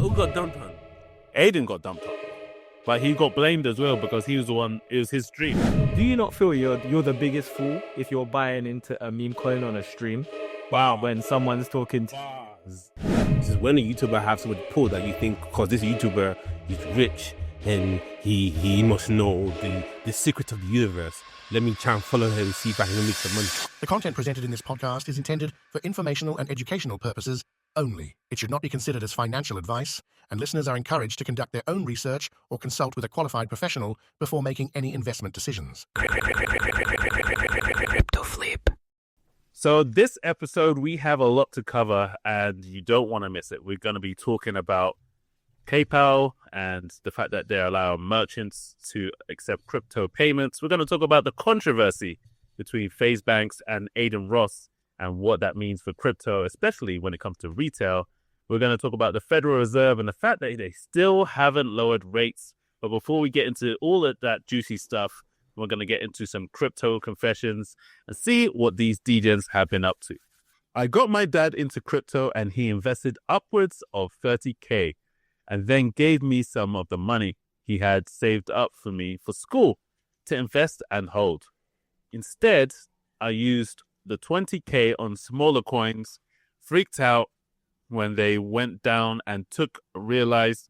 Who got dumped on? Adin got dumped on. But he got blamed as well because he was the one, it was his stream. Do you not feel you're the biggest fool if you're buying into a meme coin on a stream? Wow. When someone's talking This is when a YouTuber has somebody pull that you think, because this YouTuber is rich and he must know the secret of the universe. Let me try and follow him and see if I can make some money. The content presented in this podcast is intended for informational and educational purposes only. It should not be considered as financial advice, and listeners are encouraged to conduct their own research or consult with a qualified professional before making any investment decisions. CryptoFlip. So this episode, we have a lot to cover and you don't want to miss it. We're going to be talking about PayPal and the fact that they allow merchants to accept crypto payments. We're going to talk about the controversy between FaZe Banks and Adin Ross and what that means for crypto, especially when it comes to retail. We're going to talk about the Federal Reserve and the fact that they still haven't lowered rates. But before we get into all of that juicy stuff, we're going to get into some crypto confessions and see what these DJs have been up to. I got my dad into crypto and he invested upwards of 30K and then gave me some of the money he had saved up for me for school to invest and hold. Instead, I used the 20K on smaller coins, freaked out when they went down and took realized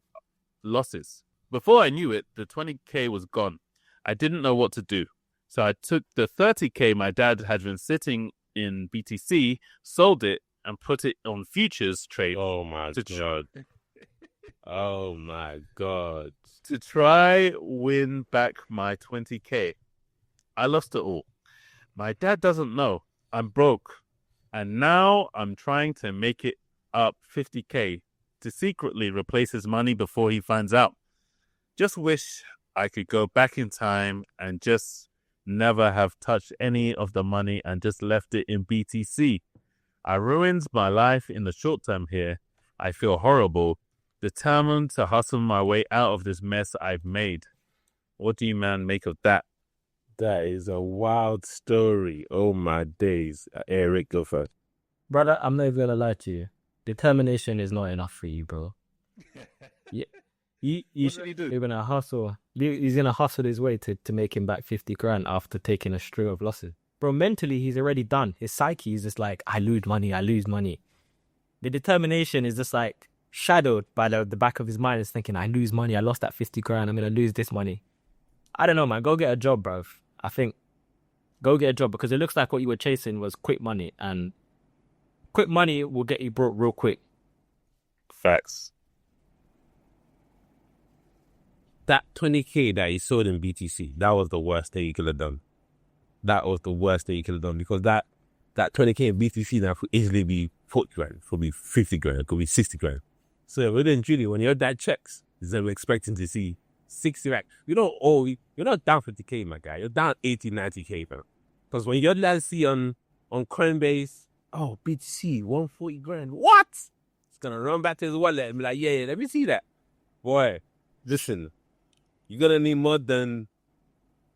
losses. Before I knew it, the 20K was gone. I didn't know what to do. So I took the 30K my dad had been sitting in BTC, sold it, and put it on futures trade. Oh my God. Oh my God. To try win back my 20K. I lost it all. My dad doesn't know. I'm broke. And now I'm trying to make it up 50K to secretly replace his money before he finds out. Just wish I could go back in time and just never have touched any of the money and just left it in BTC. I ruined my life in the short term here. I feel horrible, determined to hustle my way out of this mess I've made. What do you, man, make of that? That is a wild story. Oh my days. Eric, go first. Brother, I'm not even going to lie to you. Determination is not enough for you, bro. Yeah. What did he do? He's gonna hustle. He's gonna hustle his way to make him back 50 grand after taking a string of losses. Bro, mentally he's already done. His psyche is just like, I lose money. The determination is just like shadowed by the back of his mind. Is thinking, I lose money. I lost that 50 grand. I'm gonna lose this money. I don't know, man. Go get a job, bro. I think go get a job because it looks like what you were chasing was quick money, and quick money will get you broke real quick. Facts. That 20K that he sold in BTC, that was the worst thing he could have done. That was the worst thing he could have done because that 20K in BTC now could easily be 40 grand, could be 50 grand, it could be 60 grand. So really and truly, when your dad checks, then we're expecting to see 60 grand. You're not down 50K, my guy. You're down 80, 90K, man. Because when your dad see on Coinbase, oh, BTC, 140 grand. What? It's going to run back to his wallet and be like, yeah, let me see that. Boy, listen. You're going to need more than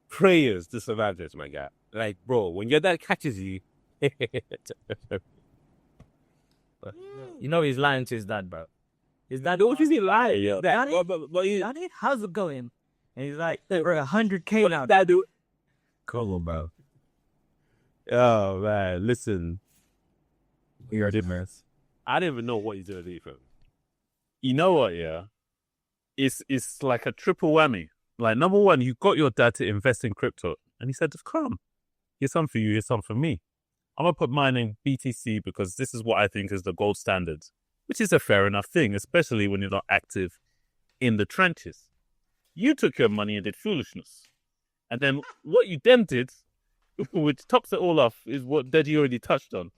prayers to survive this, my guy. Like, bro, when your dad catches you... You know he's lying to his dad, bro. His dad, what is he lying? Yeah. Daddy, how's it going? And he's like, we're 100K now. Dad, do it. Come on, bro. Oh, man, listen. You're a dumbass. I didn't even know what he's going to do for him. You know what, yeah? It's like a triple whammy. Like, number one, you got your dad to invest in crypto. And he said, just come. Here's some for you, here's some for me. I'm going to put mine in BTC because this is what I think is the gold standard. Which is a fair enough thing, especially when you're not active in the trenches. You took your money and did foolishness. And then what you then did, which tops it all off, is what Deji already touched on,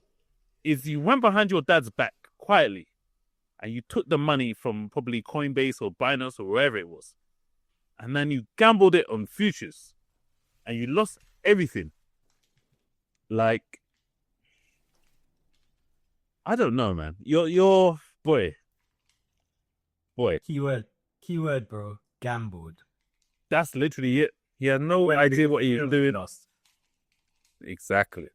is you went behind your dad's back quietly and you took the money from probably Coinbase or Binance or wherever it was. And then you gambled it on futures. And you lost everything. Like, I don't know, man. You're boy. Keyword, bro. Gambled. That's literally it. He had no idea what he was doing. Lost. Exactly.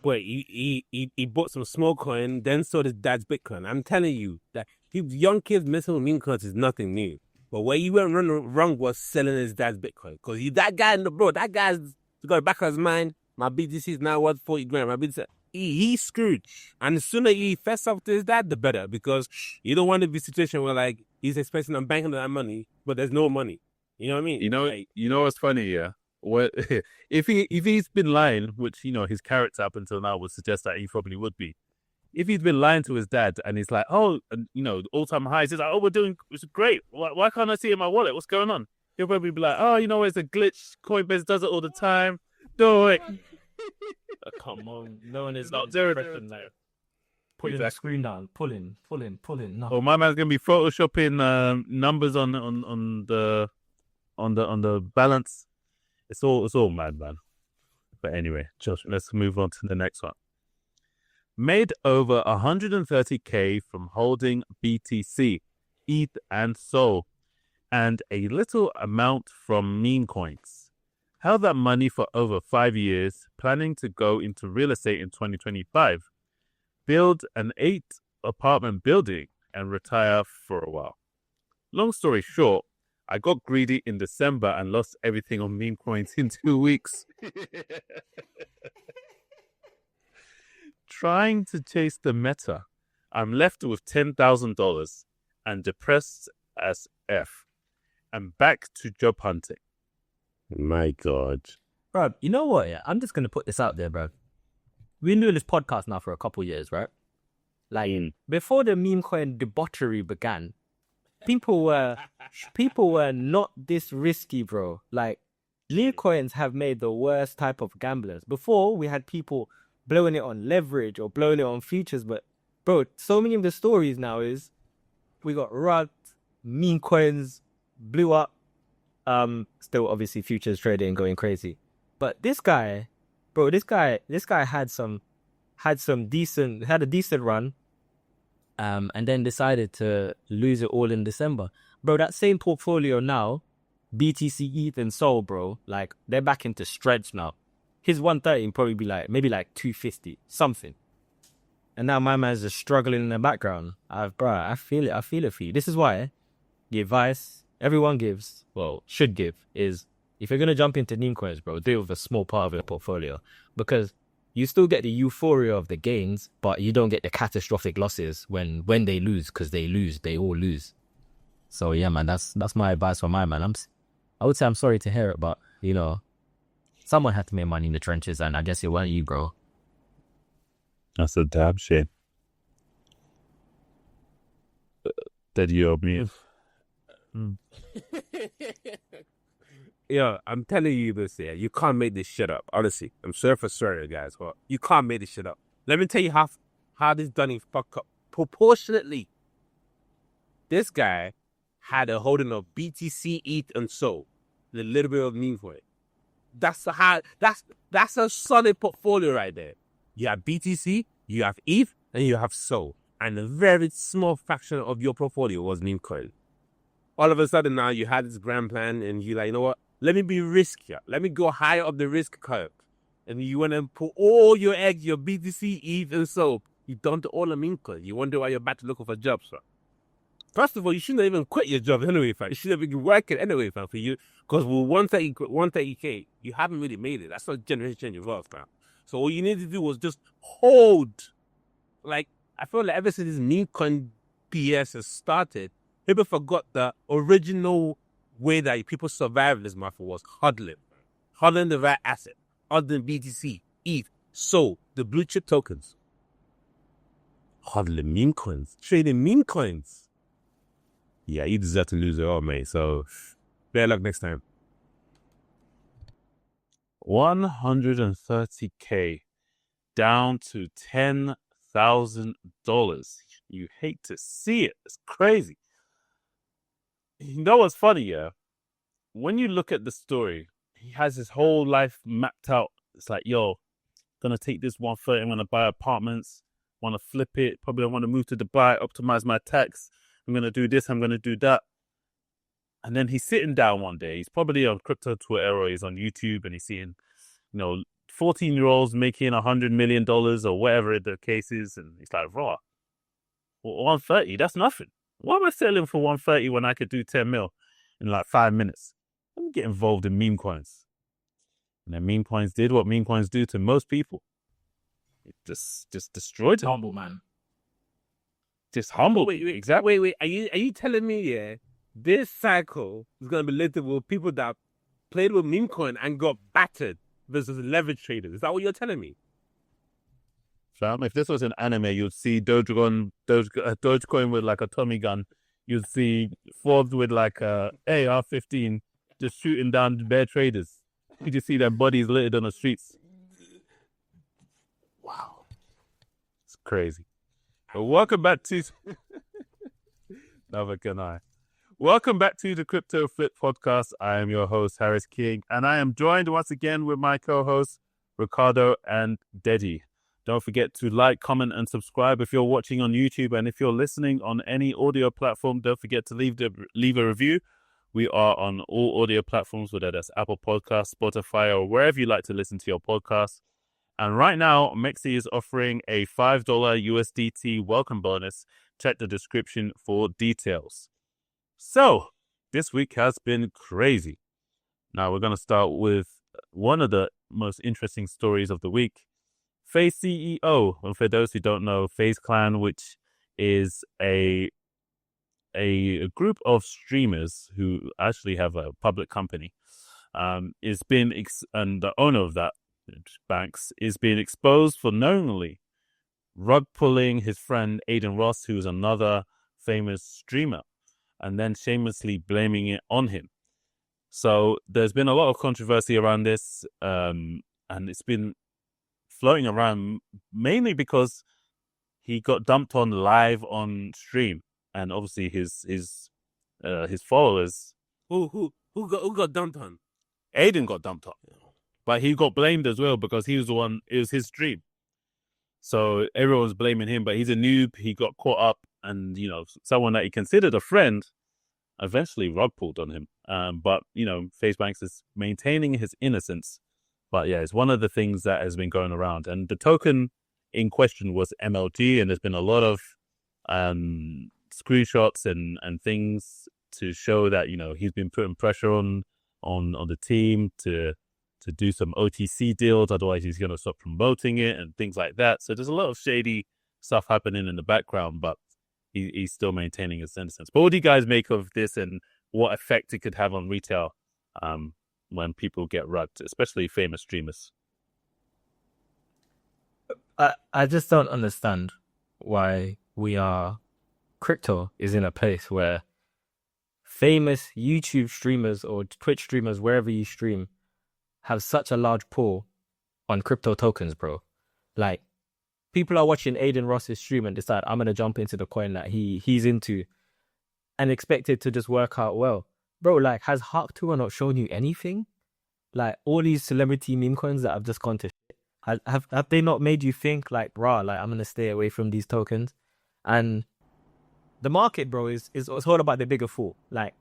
Wait, he bought some small coin, then sold his dad's Bitcoin. I'm telling you that Young kids messing with meme coins is nothing new. But where he went wrong was selling his dad's Bitcoin. Because that guy's got the back of his mind. My BTC is now worth 40 grand. My BTC, he's screwed. And the sooner he fess up to his dad, the better. Because you don't want to be in a situation where like he's expecting I'm banking that money, but there's no money. You know what I mean? You know what's funny, yeah? What if he's been lying, which his character up until now would suggest that he probably would be. If he's been lying to his dad and he's like, oh, all-time highs, he's like, oh, it's great. Why can't I see it in my wallet? What's going on? He'll probably be like, oh, it's a glitch. Coinbase does it all the time. Do it. Come on, no one is not zero. Putting the screen down, pulling. No. Oh, my man's gonna be photoshopping numbers on the balance. It's all mad, man. But anyway, Josh, let's move on to the next one. Made over 130K from holding BTC, ETH, and SOL, and a little amount from meme coins. Held that money for over 5 years, planning to go into real estate in 2025, build an 8-apartment building, and retire for a while. Long story short, I got greedy in December and lost everything on meme coins in 2 weeks. Trying to chase the meta, I'm left with $10,000 and depressed as F. I'm back to job hunting. My God. Bro, you know what? Yeah? I'm just going to put this out there, bro. We've been doing this podcast now for a couple years, right? Like, before the meme coin debauchery began, people were not this risky, bro. Like, meme coins have made the worst type of gamblers. Before, we had people blowing it on leverage or blowing it on futures, but bro, so many of the stories now is we got rugged, meme coins blew up. Still obviously futures trading going crazy, but this guy had a decent run, and then decided to lose it all in December, bro. That same portfolio now, BTC, ETH, and SOL, bro, like they're back into stretch now. His 130 would probably be maybe 250 something, and now my man's just struggling in the background. I feel it for you. This is why the advice everyone gives, should give, is if you're gonna jump into meme coins, bro, do it with a small part of your portfolio, because you still get the euphoria of the gains, but you don't get the catastrophic losses when they lose, because they all lose. So yeah, man, that's my advice for my man. I would say I'm sorry to hear it, but someone had to make money in the trenches, and I guess it wasn't you, bro. That's a damn shame. That you owe me. Yo, I'm telling you this here. You can't make this shit up. Honestly, I'm sorry for swearing, guys, but you can't make this shit up. Let me tell you how this done is fuck up. Proportionately, this guy had a holding of BTC, ETH, and SOL, a little bit of meme for it. That's a solid portfolio right there. You have BTC, you have ETH, and you have SOL, and a very small fraction of your portfolio was meme coin. All of a sudden now you had this grand plan, and you like, you know what? Let me be riskier. Let me go higher up the risk curve. And you want to put all your eggs, your BTC, ETH, and SOL. You don't do all the meme coin. You wonder why you're back to looking for jobs, sir. First of all, you shouldn't even quit your job anyway, fam. You should have been working anyway, fam, for you. Because with 130K, you haven't really made it. That's not generation change of wealth, fam. So all you need to do was just hold. Like, I feel like ever since this meme coin BS has started, people forgot the original way that people survived this mafia was hodling. Hodling the right asset. Hodling BTC, ETH, SOL, the blue chip tokens. Hodling meme coins. Trading meme coins. Yeah, you deserve to lose it all, mate. So, better luck next time. 130K down to $10,000. You hate to see it. It's crazy. You know what's funny, yeah? When you look at the story, he has his whole life mapped out. It's like, yo, gonna take this 130, I'm gonna buy apartments, wanna flip it, probably I wanna move to Dubai, optimize my tax, I'm gonna do this, I'm gonna do that. And then he's sitting down one day, he's probably on crypto Twitter or he's on YouTube, and he's seeing, 14-year-olds making $100 million or whatever the case is, and he's like, raw, 130, that's nothing. Why am I selling for 130 when I could do 10 mil in like 5 minutes? Let me get involved in meme coins. And then meme coins did what meme coins do to most people. It just destroyed them. Humble, man. Just humble. Wait. Exactly. Wait. Are you telling me, this cycle is going to be littered with people that played with meme coin and got battered versus leverage traders? Is that what you're telling me? Fam, if this was an anime, you'd see Dogecoin with like a Tommy gun. You'd see Forbes with like a AR-15 just shooting down bear traders. You just see their bodies littered on the streets. Wow. It's crazy. But welcome back to... Never can I. Welcome back to the CryptoFlip Podcast. I am your host, Harris King, and I am joined once again with my co-hosts, Ricardo and Deji. Don't forget to like, comment, and subscribe if you're watching on YouTube. And if you're listening on any audio platform, don't forget to leave a review. We are on all audio platforms, whether that's Apple Podcasts, Spotify, or wherever you like to listen to your podcasts. And right now, MEXC is offering a $5 USDT welcome bonus. Check the description for details. So, this week has been crazy. Now, we're going to start with one of the most interesting stories of the week. FaZe CEO, and for those who don't know, FaZe Clan, which is a group of streamers who actually have a public company, and the owner of that, Banks, is being exposed for knowingly rug pulling his friend Adin Ross, who's another famous streamer, and then shamelessly blaming it on him. So there's been a lot of controversy around this, and it's been floating around mainly because he got dumped on live on stream, and obviously his followers. Who got dumped on? Adin got dumped on, but he got blamed as well because he was the one. It was his stream, so everyone was blaming him. But he's a noob. He got caught up, and someone that he considered a friend eventually rug pulled on him. But FaZe Banks is maintaining his innocence. But yeah, it's one of the things that has been going around. And the token in question was MLG, and there's been a lot of screenshots and things to show that, he's been putting pressure on the team to do some OTC deals, otherwise he's going to stop promoting it and things like that. So there's a lot of shady stuff happening in the background, but he's still maintaining his innocence. But what do you guys make of this and what effect it could have on retail when people get rugged, especially famous streamers? I just don't understand why crypto is in a place where famous YouTube streamers or Twitch streamers, wherever you stream, have such a large pull on crypto tokens, bro. Like, people are watching Adin Ross's stream and decide, I'm going to jump into the coin that he's into and expect it to just work out well. Bro, like, has Hark Tour not shown you anything? Like, all these celebrity meme coins that have just gone to shit, have they not made you think, like, rah, like, I'm going to stay away from these tokens? And the market, bro, it's all about the bigger fool. Like,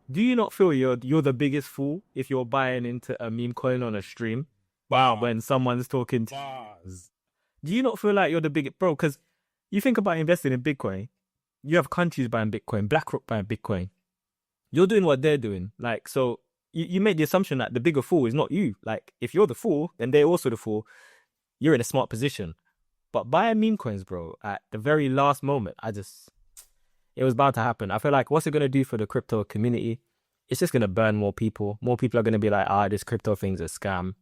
do you not feel you're the biggest fool if you're buying into a meme coin on a stream? Wow. When someone's talking to you? Do you not feel like you're the biggest, bro? Because you think about investing in Bitcoin, you have countries buying Bitcoin, BlackRock buying Bitcoin. You're doing what they're doing. Like, so you made the assumption that the bigger fool is not you. Like, if you're the fool, then they're also the fool. You're in a smart position. But buying meme coins, bro, at the very last moment, it was bound to happen. I feel like, what's it going to do for the crypto community? It's just going to burn more people. More people are going to be like, this crypto thing's a scam.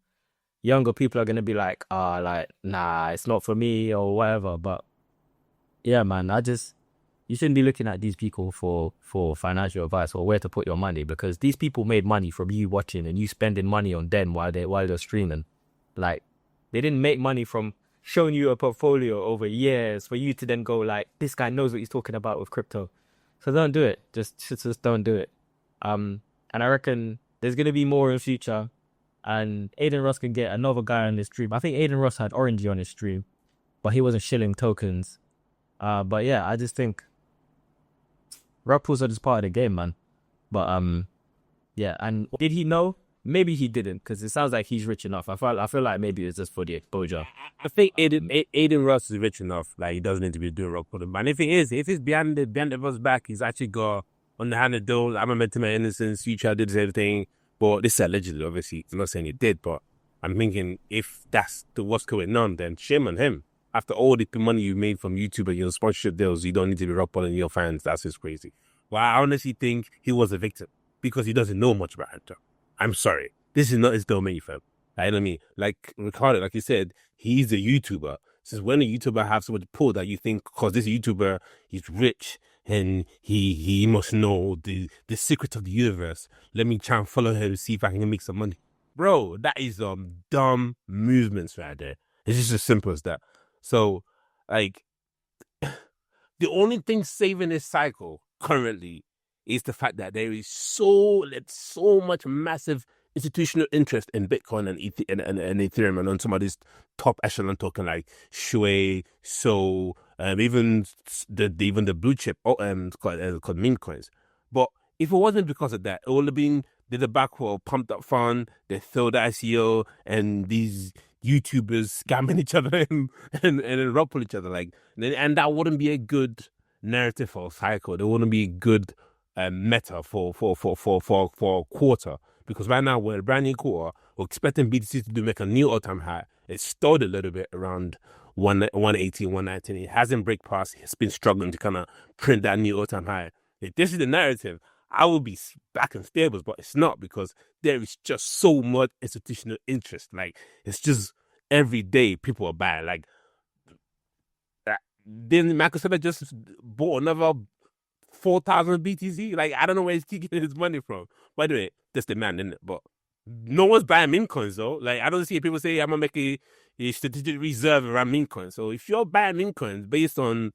Younger people are going to be like, nah, it's not for me or whatever. But yeah, man, you shouldn't be looking at these people for financial advice or where to put your money, because these people made money from you watching and you spending money on them while they're streaming. Like, they didn't make money from showing you a portfolio over years for you to then go like, this guy knows what he's talking about with crypto. So don't do it. Just don't do it. And I reckon there's going to be more in future. And Adin Ross can get another guy on his stream. I think Adin Ross had Orangey on his stream, but he wasn't shilling tokens. But yeah, I just think rug pulls are just part of the game, man. But yeah, and did he know maybe he didn't, because it sounds like he's rich enough. I feel like maybe it's just for the exposure. I think Adin Ross is rich enough. Like, he doesn't need to be doing rock bottom. And if it's behind the bus back, he's actually got underhanded deals. I'm admitting my innocence. Future did the same thing. But this is allegedly, obviously. I'm not saying he did, but I'm thinking if that's what's going on, then shame on him. After all the money you made from YouTube and your sponsorship deals, you don't need to be rock bottom your fans. That's just crazy. Well, I honestly think he was a victim because he doesn't know much about it. I'm sorry. This is not his domain, fam. I know what I mean? Like Ricardo, like you said, he's a YouTuber. Since when a YouTuber have so much pull that you think, because this YouTuber, he's rich and he must know the secret of the universe. Let me try and follow him, see if I can make some money. Bro, that is dumb movements right there. It's just as simple as that. So, like, the only thing saving this cycle currently is the fact that there is so much massive institutional interest in Bitcoin and Ethereum and on some of these top echelon token like Shui, So, even the blue chip called meme coins. But if it wasn't because of that, it would have been the debacle, pumped up fund, they failed ICO, and these YouTubers scamming each other and ruffle each other, and that wouldn't be a good narrative for a cycle. There wouldn't be a good meta for a quarter, because right now we're a brand new quarter. We're expecting BTC to make a new all-time high. It stalled a little bit around 118, 119. It hasn't break past. It's been struggling to kind of print that new all-time high. If this is the narrative, I will be back in stables, but it's not, because there is just so much institutional interest. Like, it's just every day people are buying. Like, then Microsoft just bought another 4,000 BTC. Like, I don't know where he's getting his money from. By the way, that's the man, isn't it? But no one's buying meme coins, though. Like, I don't see people say, I'm going to make a strategic reserve around meme coins. So if you're buying meme coins based on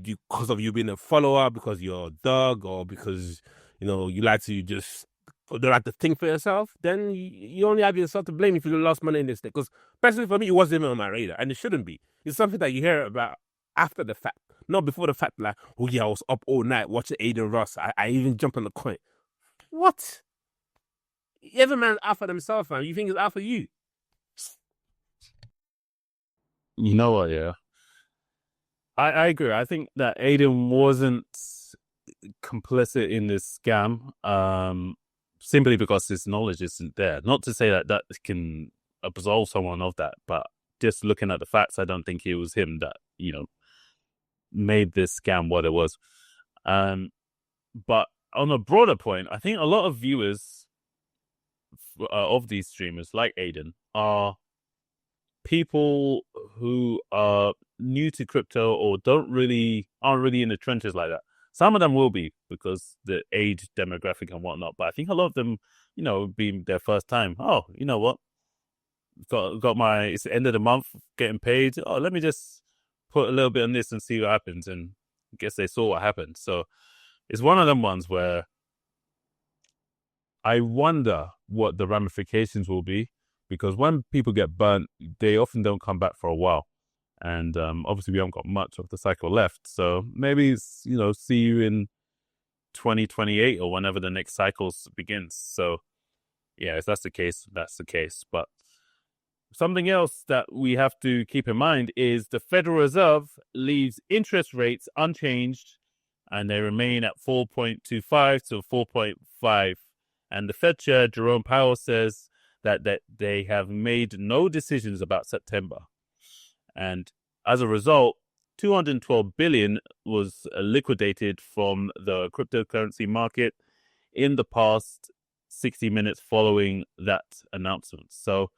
because of you being a follower, because you're a dog, or because, you like to just don't like to think for yourself, then you only have yourself to blame if you lost money in this thing. Because personally for me, it wasn't even on my radar, and it shouldn't be. It's something that you hear about after the fact, not before the fact. Like, oh yeah, I was up all night watching Adin Ross. I even jumped on the coin. What? Every man's out for themselves, man. You think it's out for you? You know what? Yeah, I agree. I think that Adin wasn't complicit in this scam, simply because his knowledge isn't there. Not to say that can absolve someone of that, but just looking at the facts, I don't think it was him that made this scam what it was. But on a broader point, I think a lot of viewers of these streamers like Adin are people who are new to crypto or aren't really in the trenches like that. Some of them will be because the age demographic and whatnot, but I think a lot of them, being their first time. Oh, you know what? Got it's the end of the month, getting paid. Oh, let me just put a little bit on this and see what happens. And I guess they saw what happened. So it's one of them ones where I wonder what the ramifications will be, because when people get burnt, they often don't come back for a while. And obviously we haven't got much of the cycle left. So maybe it's, see you in 2028 or whenever the next cycle begins. So yeah, if that's the case, that's the case. But something else that we have to keep in mind is the Federal Reserve leaves interest rates unchanged, and they remain at 4.25 to 4.5. And the Fed Chair, Jerome Powell, says that they have made no decisions about September. And as a result, 212 billion was liquidated from the cryptocurrency market in the past 60 minutes following that announcement. So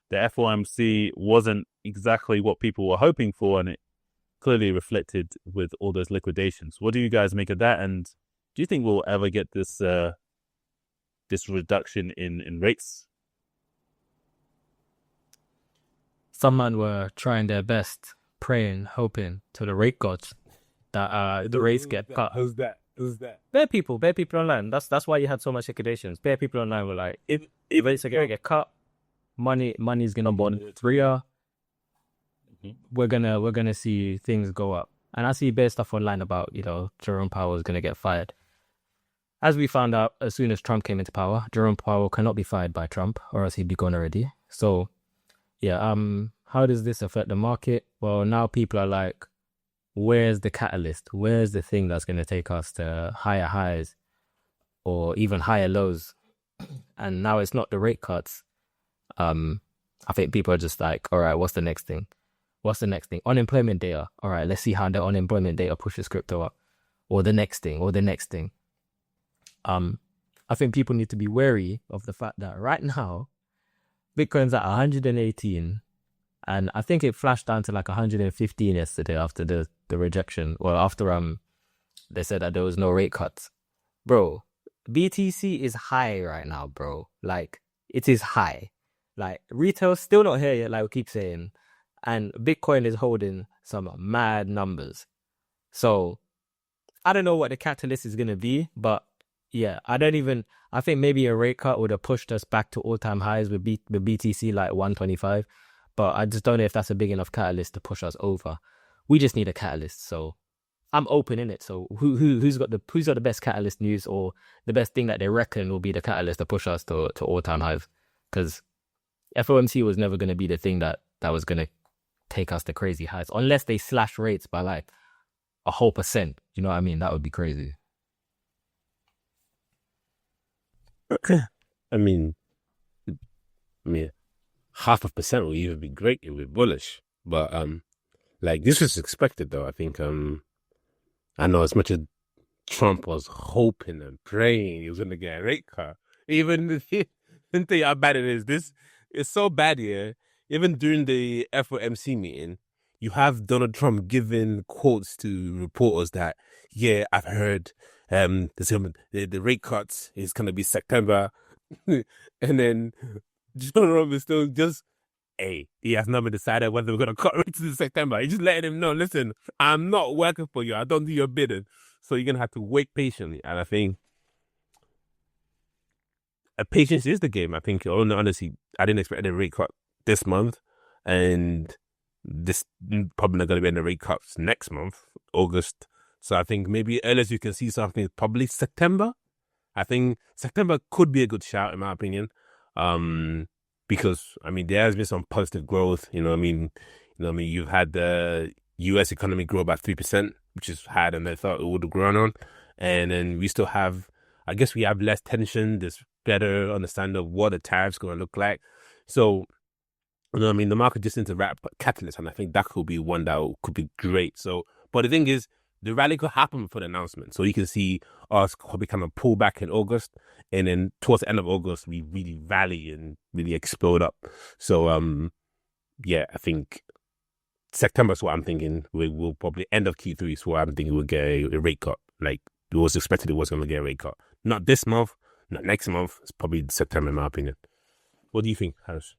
the FOMC wasn't exactly what people were hoping for, and it clearly reflected with all those liquidations. What do you guys make of that? And do you think we'll ever get this reduction in rates? Some men were trying their best, praying, hoping to the rate gods that the rates get cut. Who's that? Bare people online. That's why you had so much liquidations. Bare people online were like, if rates are gonna get cut, money's gonna bond 3R. We're gonna see things go up. And I see bare stuff online about Jerome Powell is gonna get fired. as we found out, as soon as Trump came into power, Jerome Powell cannot be fired by Trump, or else he'd be gone already. So, yeah, how does this affect the market? Well, now people are like, where's the catalyst? Where's the thing that's going to take us to higher highs or even higher lows? And now it's not the rate cuts. I think people are just like, all right, what's the next thing? What's the next thing? Unemployment data. All right, let's see how the unemployment data pushes crypto up. Or the next thing, or the next thing. I think people need to be wary of the fact that right now, Bitcoin's at 118, and I think it flashed down to like 115 yesterday after the rejection. Well, after they said that there was no rate cuts. Bro, BTC is high right now, bro. Like, it is high. Like, retail's still not here yet, like we keep saying. And Bitcoin is holding some mad numbers. So, I don't know what the catalyst is going to be, but yeah, I think maybe a rate cut would have pushed us back to all-time highs with BTC like 125. But I just don't know if that's a big enough catalyst to push us over. We just need a catalyst. So I'm open in it. So who's got the best catalyst news, or the best thing that they reckon will be the catalyst to push us to all-time highs? Because FOMC was never going to be the thing that was going to take us to crazy highs, unless they slash rates by like a whole %. You know what I mean? That would be crazy. I mean, 0.5% would even be great. It would be bullish, but like, this was expected though. I think I know as much as Trump was hoping and praying he was going to get a rate cut. Even didn't think how bad it is. This is so bad here. Even during the FOMC meeting, you have Donald Trump giving quotes to reporters that, yeah, I've heard the rate cuts is going to be September. And then Donald Trump is still just, hey, he has not been decided whether we're going to cut rates in September. He's just letting him know, listen, I'm not working for you. I don't do your bidding. So you're going to have to wait patiently. And I think patience is the game. I think, honestly, I didn't expect a rate cut this month. And this probably not going to be any rate cuts next month, August. So I think maybe earliest you can see something is probably September. I think September could be a good shout, in my opinion. Because, I mean, there has been some positive growth. You've had the US economy grow by 3%, which is higher than they thought it would have grown on. And then we still have, I guess we have less tension. There's better understanding of what the tariff's going to look like. So, the market just needs a rap catalyst, and I think that could be one that could be great. So, but the thing is, the rally could happen before the announcement. So you can see us probably kind of pull back in August, and then towards the end of August, we really rally and really explode up. So, I think September is what I'm thinking. We'll probably end of Q3 is what I'm thinking we'll get a rate cut. Like, it was expected it was going to get a rate cut. Not this month, not next month. It's probably September, in my opinion. What do you think, Harris?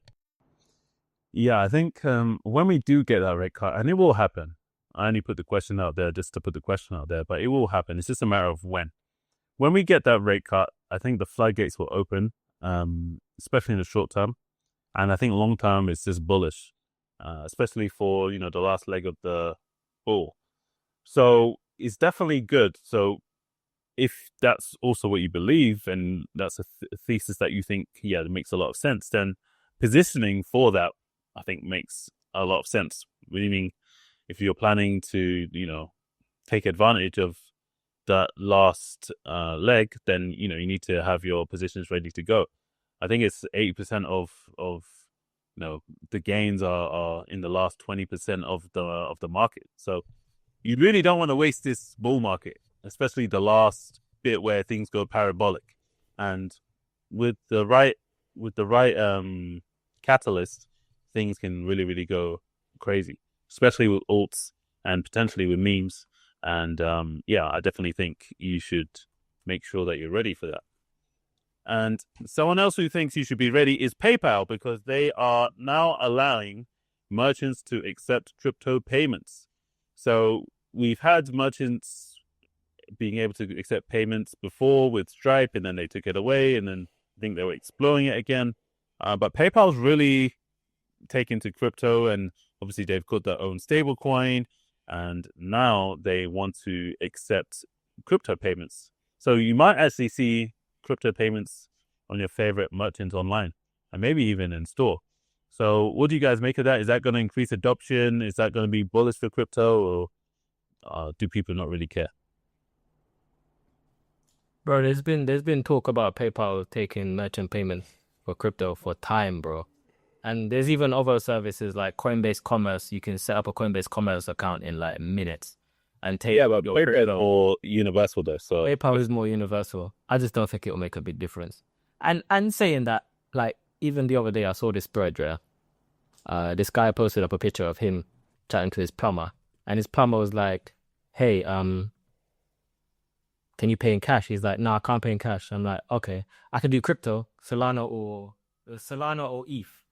Yeah, I think when we do get that rate cut, and it will happen. I only put the question out there just to put the question out there, but it will happen. It's just a matter of when. When we get that rate cut, I think the floodgates will open, especially in the short term. And I think long term, it's just bullish, especially for, the last leg of the bull. So it's definitely good. So if that's also what you believe, and that's a thesis that you think, it makes a lot of sense, then positioning for that, I think, makes a lot of sense. Meaning, if you're planning to, take advantage of that last leg, then, you need to have your positions ready to go. I think it's 80% of the gains are in the last 20% of the market. So you really don't want to waste this bull market, especially the last bit where things go parabolic. And with the right catalyst, things can really, really go crazy, especially with alts and potentially with memes. And I definitely think you should make sure that you're ready for that. And someone else who thinks you should be ready is PayPal, because they are now allowing merchants to accept crypto payments. So we've had merchants being able to accept payments before with Stripe, and then they took it away, and then I think they were exploring it again. But PayPal's really taken to crypto, and obviously they've got their own stable coin, and now they want to accept crypto payments. So you might actually see crypto payments on your favorite merchants online and maybe even in store. So what do you guys make of that? Is that going to increase adoption? Is that going to be bullish for crypto, or do people not really care? Bro, there's been talk about PayPal taking merchant payments for crypto for time, bro. And there's even other services like Coinbase Commerce. You can set up a Coinbase Commerce account in like minutes and take. Yeah, but PayPal is more universal though. So PayPal is more universal. I just don't think it will make a big difference. And saying that, like, even the other day I saw this spread where this guy posted up a picture of him chatting to his plumber, and his plumber was like, "Hey, can you pay in cash?" He's like, "No, I can't pay in cash." I'm like, "Okay, I can do crypto, Solana or ETH."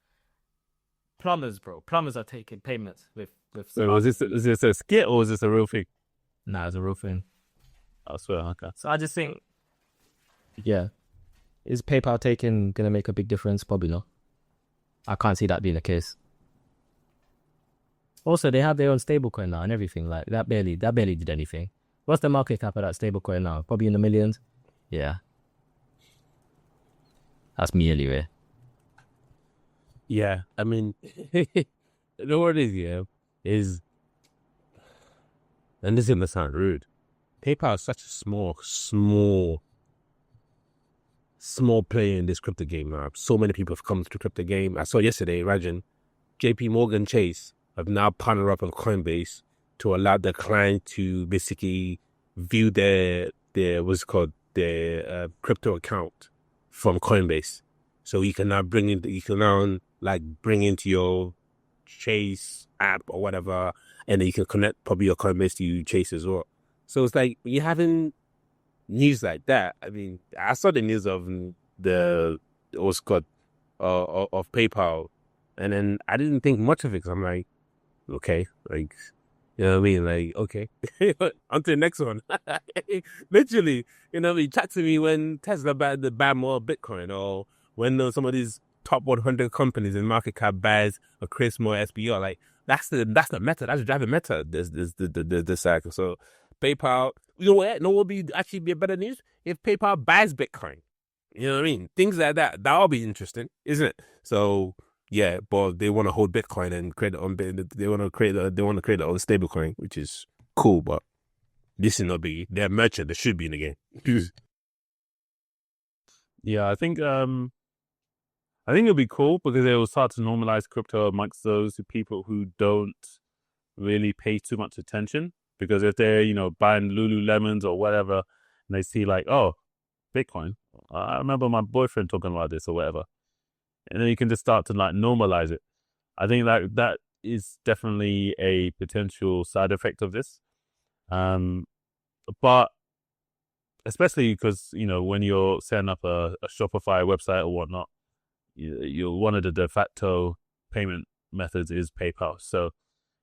Plumbers, bro. Plumbers are taking payments with. So is this a skit or is this a real thing? Nah, it's a real thing. I swear, okay. So I just think, yeah, is PayPal gonna make a big difference? Probably not. I can't see that being the case. Also, they have their own stablecoin now and everything. Like that barely did anything. What's the market cap of that stablecoin now? Probably in the millions. Yeah, that's me anyway. Yeah, I mean, you know what it is, yeah? And this is going to sound rude, PayPal is such a small player in this crypto game now. So many people have come to the crypto game. I saw yesterday, Rajan, JP Morgan Chase have now partnered up on Coinbase to allow the client to basically view their crypto account from Coinbase. So you can now bring into your Chase app or whatever, and then you can connect probably your Coinbase to Chase as well. So it's like, you having news like that. I mean, I saw the news of of PayPal, and then I didn't think much of it because I'm like, okay, like, you know what I mean? Like, okay, on to the next one. Literally, you know, he chat to me when Tesla buy more Bitcoin, or when some of these top 100 companies in market cap buys or creates more SBR. Like, that's the meta. That's driving meta. This cycle. So PayPal, you know what? No, will be actually be a better news if PayPal buys Bitcoin. You know what I mean? Things like that. That'll be interesting, isn't it? So yeah, but they want to hold Bitcoin and create their own. They want to create their own stablecoin, which is cool. But this is not biggie. They're a merchant. They should be in the game. Yeah, I think it'll be cool because it will start to normalize crypto amongst those people who don't really pay too much attention. Because if they're, you know, buying Lululemons or whatever, and they see like, oh, Bitcoin, I remember my boyfriend talking about this or whatever, and then you can just start to like normalize it. I think that is definitely a potential side effect of this. But especially because, you know, when you're setting up a Shopify website or whatnot, you're one of the de facto payment methods is PayPal. So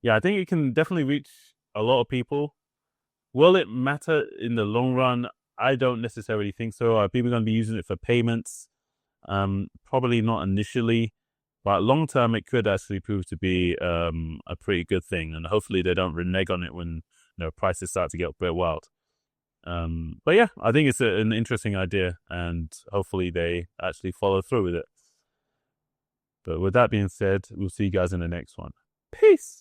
yeah, I think it can definitely reach a lot of people. Will it matter in the long run? I don't necessarily think so. Are people going to be using it for payments? Probably not initially, but long term it could actually prove to be a pretty good thing, and hopefully they don't renege on it when, you know, prices start to get a bit wild. But yeah, I think it's an interesting idea, and hopefully they actually follow through with it. But with that being said, we'll see you guys in the next one. Peace.